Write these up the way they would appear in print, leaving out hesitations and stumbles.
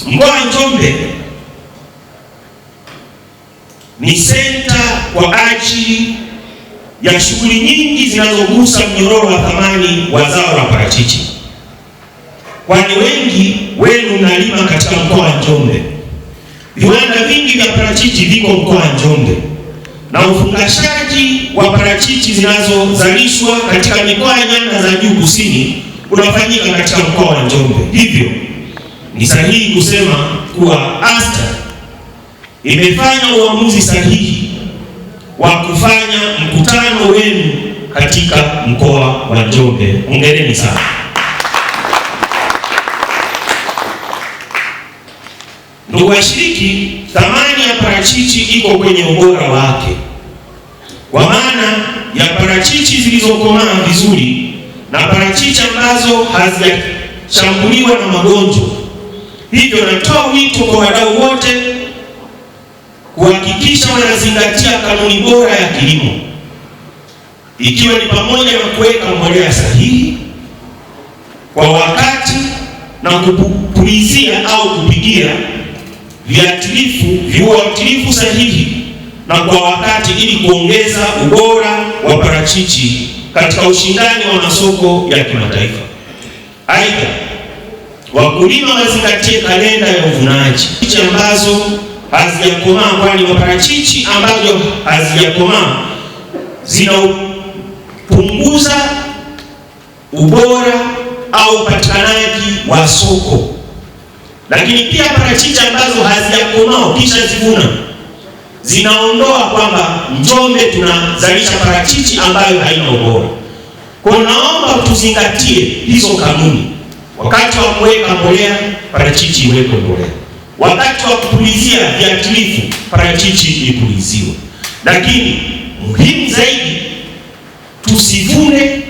Mkoa wa Njombe ni senta kwa ajili ya shughuli nyingi zinazogusa mnyororo wa thamani wa zao la parachichi, kwani wengi wenu mnalima katika mkoa wa Njombe. Viwanda vingi vya parachichi viko mkoa wa Njombe na ufungashaji wa parachichi zinazozalishwa katika mikoa ya nyanda za juu kusini unafanyika katika mkoa wa Njombe. Hivyo ni sahihi kusema kuwa ASTA imefanya uamuzi sahihi wa kufanya mkutano wenu katika mkoa wa Njombe. Hongereni sana. Ndugu washiriki, thamani ya parachichi iko kwenye ubora wake, kwa maana ya parachichi zilizokomaa vizuri na parachichi ambazo hazijashambuliwa na magonjwa. Hivyo natoa wito kwa wadau wote kuhakikisha wanazingatia kanuni bora ya kilimo, ikiwa ni pamoja na kuweka mbolea sahihi kwa wakati na kupulizia au kupigia viuatilifu sahihi na kwa wakati ili kuongeza ubora wa parachichi katika ushindani wa masoko ya kimataifa. Aidha, wakulima wazingatie kalenda ya uvunaji ambazo hazijakomaa, kwani maparachichi ambazo hazijakomaa zinapunguza ubora au upatikanaji wa soko. Lakini pia parachichi ambazo hazijakomaa kisha zivuna zinaondoa kwamba Njombe tunazalisha parachichi ambayo haina ubora. Kwa naomba tuzingatie hizo kanuni. Wakati wa kuweka mbolea, parachichi iwekwe mbolea. Wakati wa kupulizia viuatilifu, parachichi ipuliziwe. Lakini muhimu zaidi, tusivune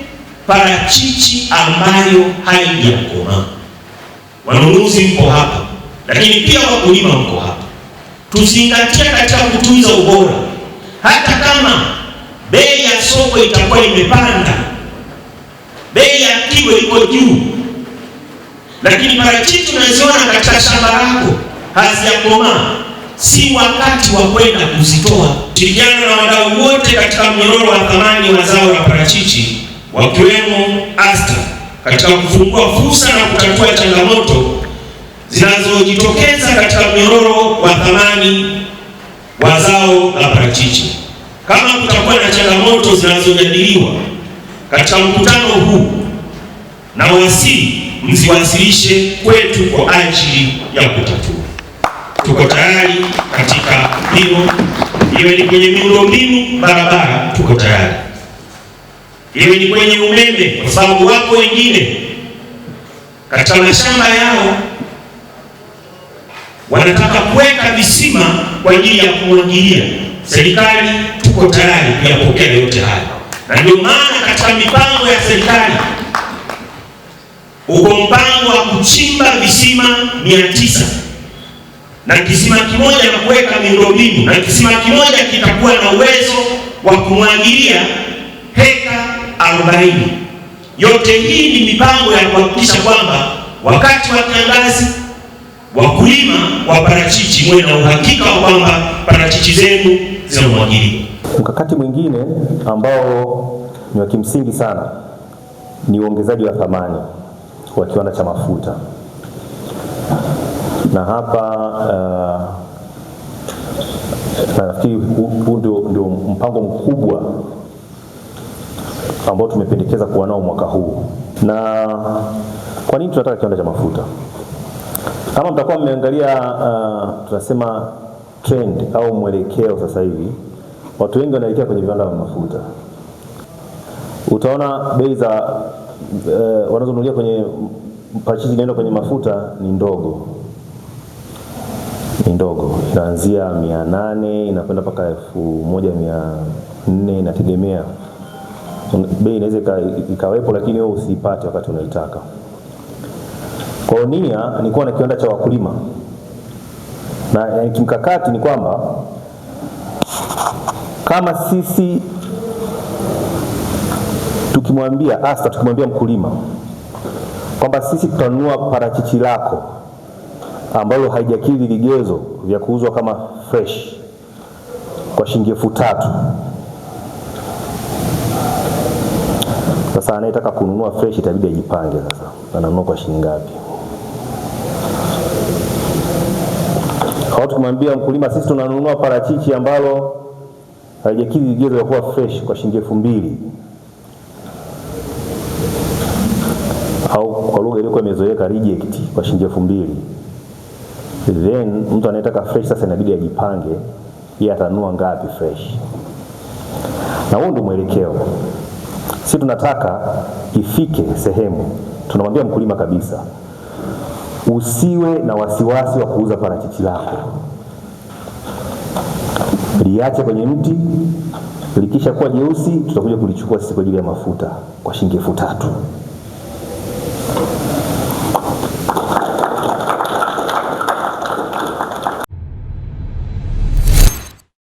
parachichi ambayo haijakomaa. Wanunuzi mko hapa, lakini pia wakulima mko hapa. Tuzingatie katika kutunza ubora. Hata kama bei ya soko itakuwa imepanda, bei ya kilo iko juu, lakini parachichi unaziona katika shamba lako hazijakomaa, si wakati wa kwenda kuzitoa. Shirikiana na wadau wote katika mnyororo wa thamani wa zao la parachichi, wakiwemo ASTA, katika kufungua fursa na kutatua changamoto zinazojitokeza katika mnyororo wa thamani wa zao la parachichi. Kama kutakuwa na changamoto zinazojadiliwa katika mkutano huu, na wasi mziwasilishe kwetu kwa ajili ya kutatua. Tuko tayari katika hilo, iwe ni kwenye miundombinu barabara, tuko tayari, iwe ni kwenye umeme, kwa sababu wako wengine katika mashamba yao wanataka kuweka visima kwa ajili ya kumwagilia. Serikali tuko tayari kuyapokea yote haya, na ndio maana katika mipango ya serikali uko mpango wa kuchimba visima 900 na kisima kimoja na kuweka miundombinu, na kisima kimoja kitakuwa na uwezo wa kumwagilia heka 40. Yote hii ni mipango ya kuhakikisha kwamba wakati wa kiangazi wakulima wa parachichi mwe na uhakika kwamba parachichi zenu zinamwagiliwa. Mkakati mwingine ambao ni wa kimsingi sana ni uongezaji wa thamani wa kiwanda cha mafuta, na hapa nafikiri huu ndio mpango mkubwa ambao tumependekeza kuwa nao mwaka huu. Na kwa nini tunataka kiwanda cha mafuta? Kama mtakuwa mmeangalia tunasema trend au mwelekeo sasa hivi, watu wengi wanaelekea kwenye viwanda vya mafuta. Utaona bei za wanazonunulia kwenye parachichi inaenda kwenye mafuta ni ndogo. Inaanzia 800 inakwenda mpaka 1400, inategemea. Bei inaweza ikawepo, lakini wewe usipate wakati unaitaka. Kwa nia ni kuwa na kiwanda cha wakulima, na kimkakati ni kwamba kama sisi tukimwambia ASTA, tukimwambia mkulima kwamba sisi tutanunua parachichi lako ambalo haijakidhi vigezo vya kuuzwa kama fresh kwa shilingi 3,000. Sasa anayetaka kununua fresh itabidi ajipange sasa. Ananunua kwa shilingi ngapi? Au tukimwambia mkulima sisi tunanunua parachichi ambalo haijakidhi vigezo vya kuwa fresh kwa shilingi 2,000. Au kwa lugha iliyokuwa imezoeleka reject kwa shilingi 2,000. Then mtu anayetaka fresh sasa inabidi ajipange yeye atanunua ngapi fresh. Na huo ndio mwelekeo. Sisi tunataka ifike sehemu tunamwambia mkulima kabisa, usiwe na wasiwasi wa kuuza parachichi lako. Liache kwenye mti, likisha kuwa jeusi tutakuja kulichukua sisi kwa ajili ya mafuta kwa shilingi 3,000.